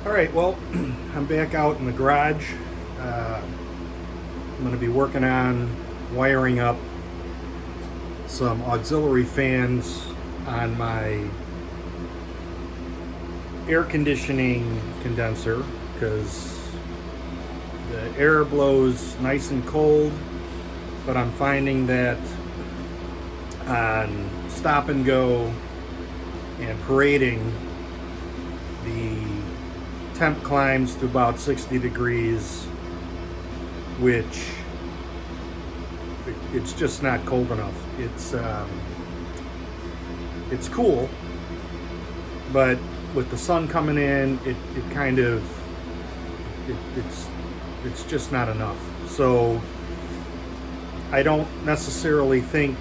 All right, well, I'm back out in the garage. I'm going to be working on wiring up some auxiliary fans on my air conditioning condenser because the air blows nice and cold, but I'm finding that on stop and go and parading, the temp climbs to about 60 degrees, which it's just not cold enough. It's cool, but with the sun coming in, it's just not enough. So I don't necessarily think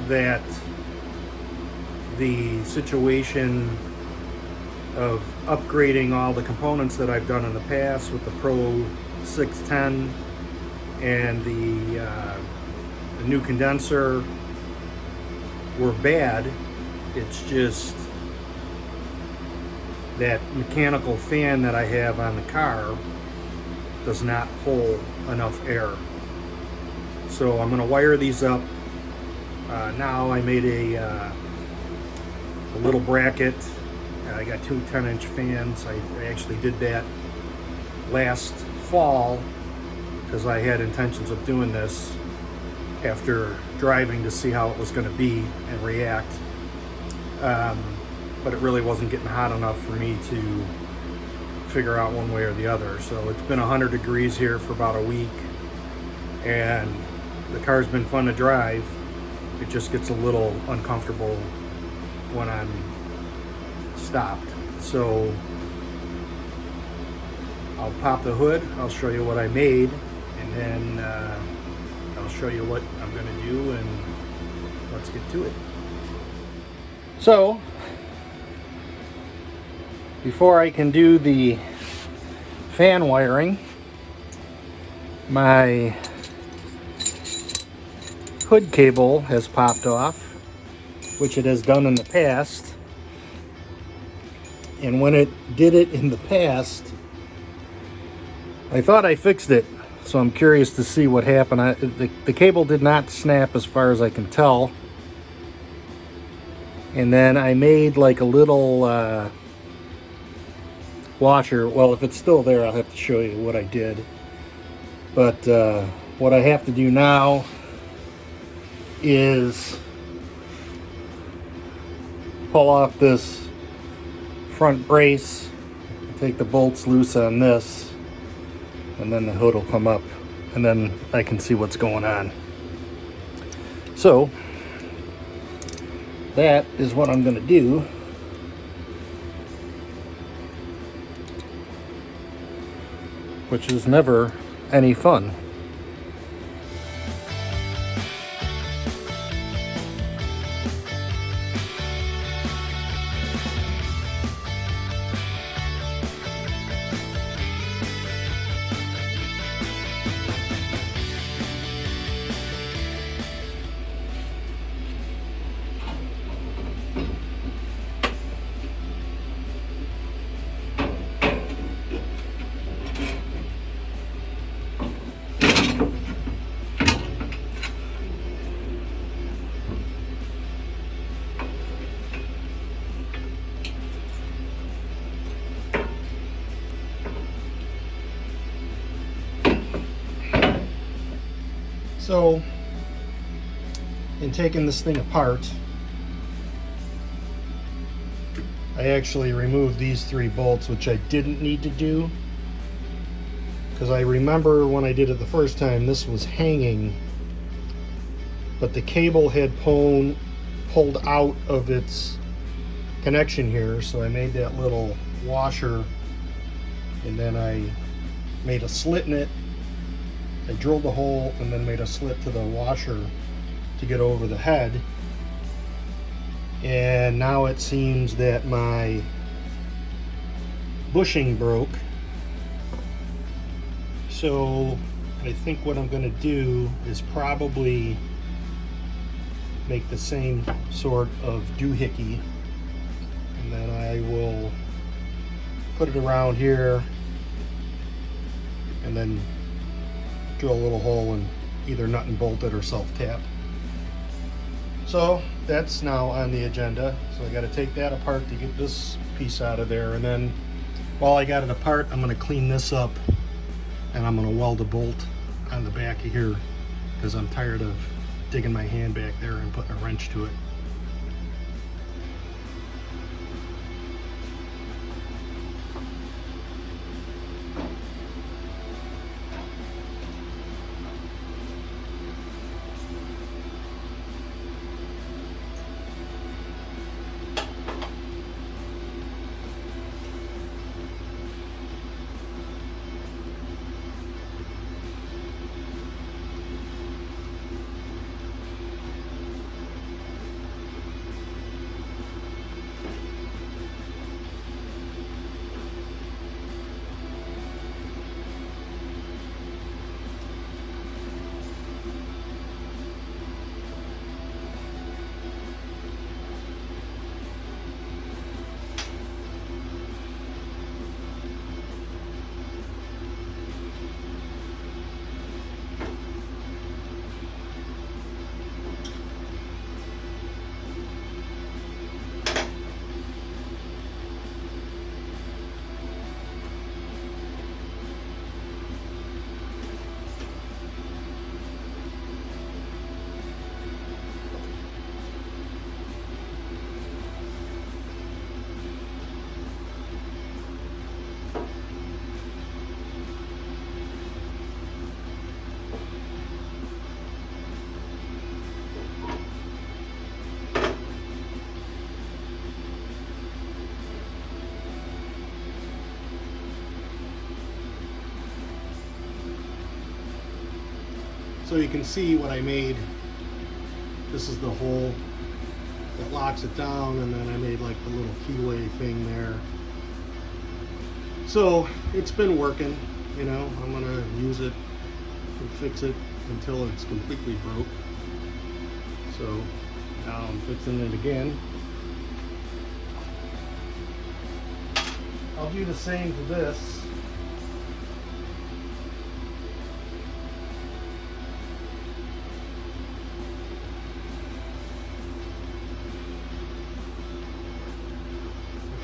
that the situation of upgrading all the components that I've done in the past with the Pro 610 and the new condenser were bad. It's just that mechanical fan that I have on the car does not pull enough air. So I'm going to wire these up. Now I made a little bracket. I got two 10-inch fans. I actually did that last fall because I had intentions of doing this after driving to see how it was going to be and react. But it really wasn't getting hot enough for me to figure out one way or the other. So it's been 100 degrees here for about a week, and the car's been fun to drive. It just gets a little uncomfortable when I'm stopped. So I'll pop the hood, I'll show you what I made, and then I'll show you what I'm going to do, and let's get to it. So before I can do the fan wiring, my hood cable has popped off, which it has done in the past. And when it did it in the past, I thought I fixed it, so I'm curious to see what happened. The cable did not snap as far as I can tell. And then I made like a little washer. Well, if it's still there, I'll have to show you what I did. But what I have to do now is pull off this front brace, take the bolts loose on this, and then the hood will come up, and then I can see what's going on. So that is what I'm going to do. Which is never any fun. So, in taking this thing apart, I actually removed these 3 bolts, which I didn't need to do, because I remember when I did it the first time, this was hanging, but the cable had pulled out of its connection here, so I made that little washer, and then I made a slit in it. I drilled the hole and then made a slit to the washer to get over the head. And now it seems that my bushing broke. So I think what I'm going to do is probably make the same sort of doohickey, and then I will put it around here, and then drill a little hole and either nut and bolt it or self-tap. So that's now on the agenda. So I got to take that apart to get this piece out of there, and then while I got it apart, I'm going to clean this up and I'm going to weld a bolt on the back of here because I'm tired of digging my hand back there and putting a wrench to it. So you can see what I made. This is the hole that locks it down, and then I made like the little keyway thing there. So it's been working, you know. I'm gonna use it and fix it until it's completely broke. So now I'm fixing it again. I'll do the same to this.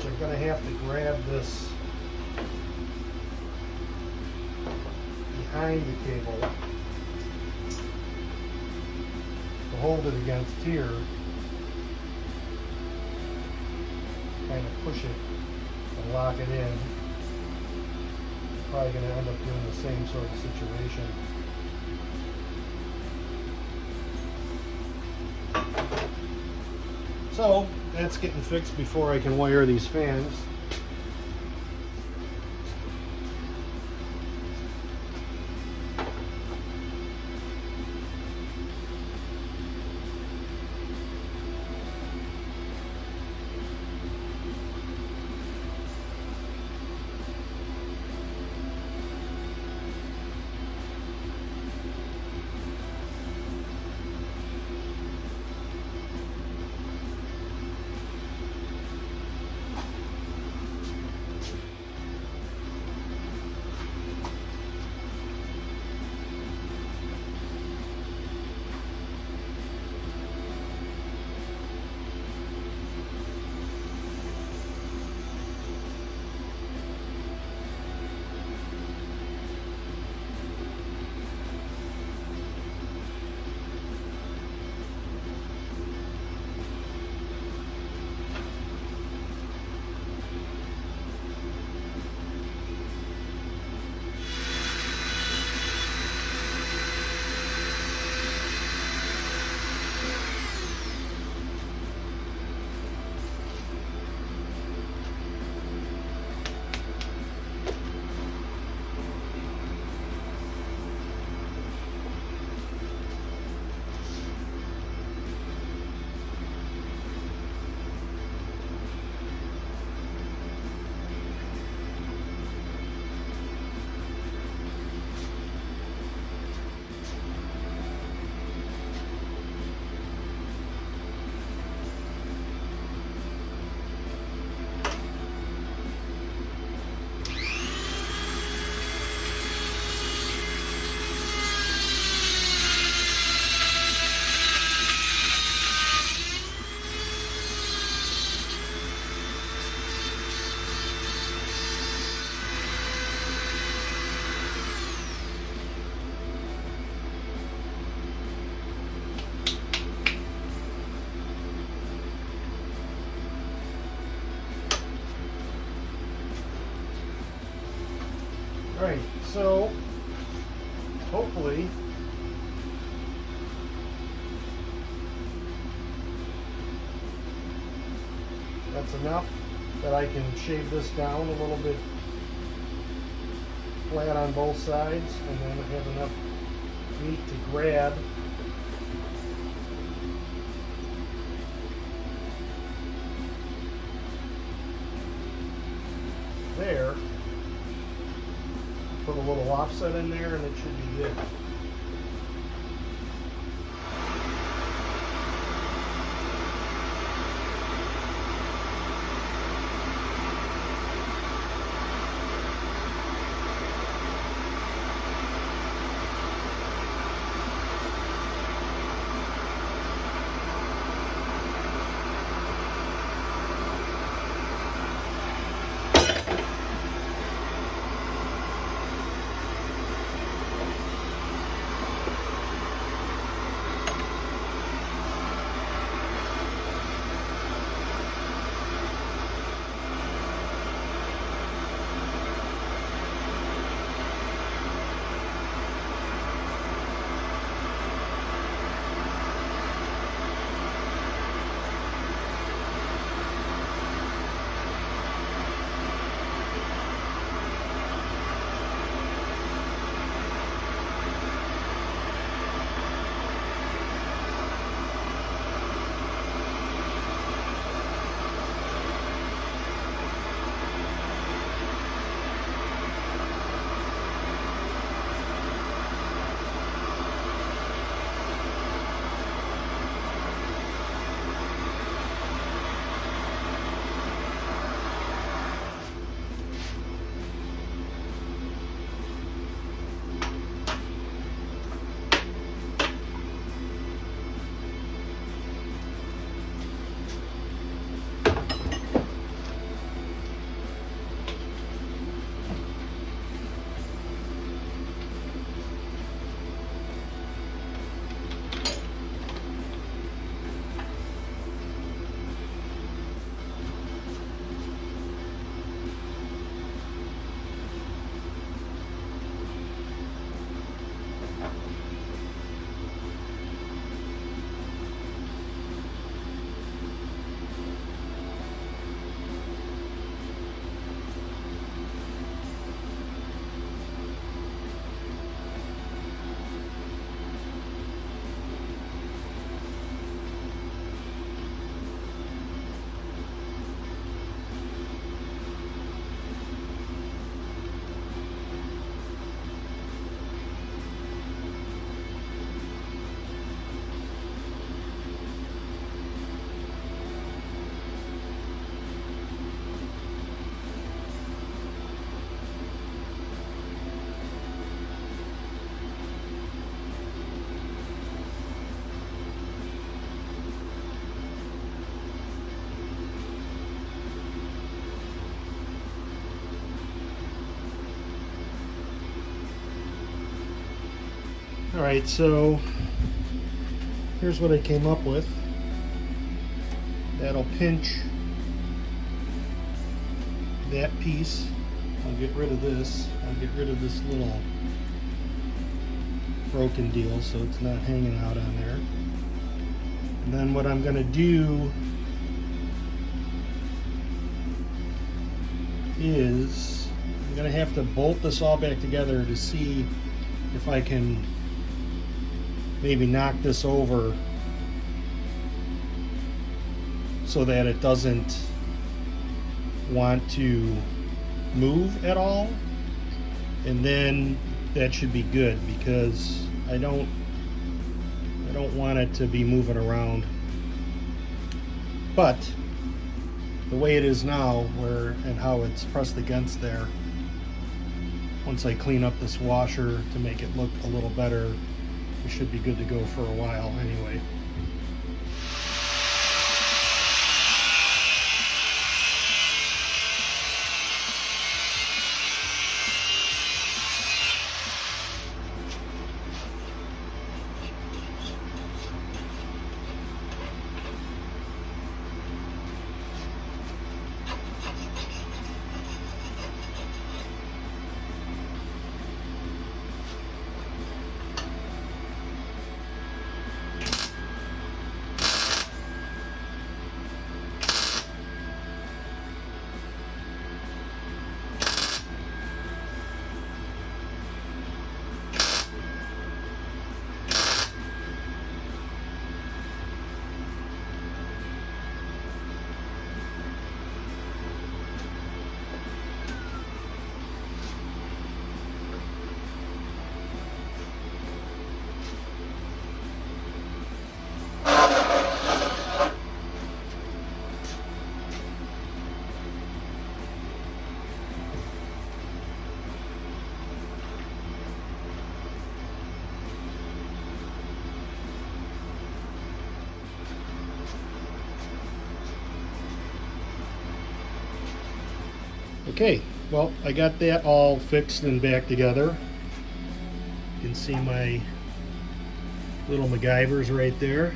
I'm going to have to grab this behind the cable to hold it against here, kind of push it and lock it in. Probably going to end up doing the same sort of situation. So that's getting fixed before I can wire these fans. Alright, so hopefully that's enough that I can shave this down a little bit flat on both sides, and then have enough meat to grab there. Put a little offset in there and it should be good. Alright, so here's what I came up with. That'll pinch that piece. I'll get rid of this. I'll get rid of this little broken deal so it's not hanging out on there. And then what I'm going to do is I'm going to have to bolt this all back together to see if I can maybe knock this over so that it doesn't want to move at all, and then that should be good, because I don't want it to be moving around. But the way it is now, and how it's pressed against there, once I clean up this washer to make it look a little better, we should be good to go for a while anyway. Okay, well, I got that all fixed and back together. You can see my little MacGyvers right there.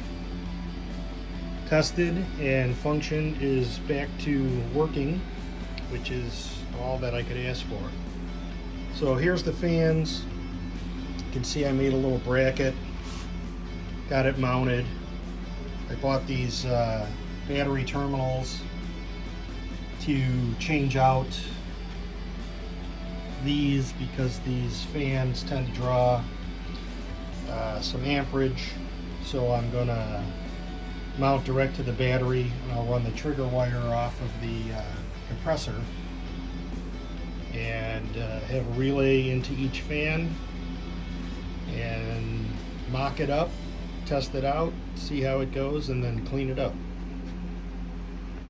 Tested, and function is back to working, which is all that I could ask for. So here's the fans. You can see I made a little bracket, got it mounted. I bought these battery terminals to change out these because these fans tend to draw some amperage, so I'm gonna mount direct to the battery, and I'll run the trigger wire off of the compressor and have a relay into each fan and mock it up, test it out, see how it goes, and then clean it up.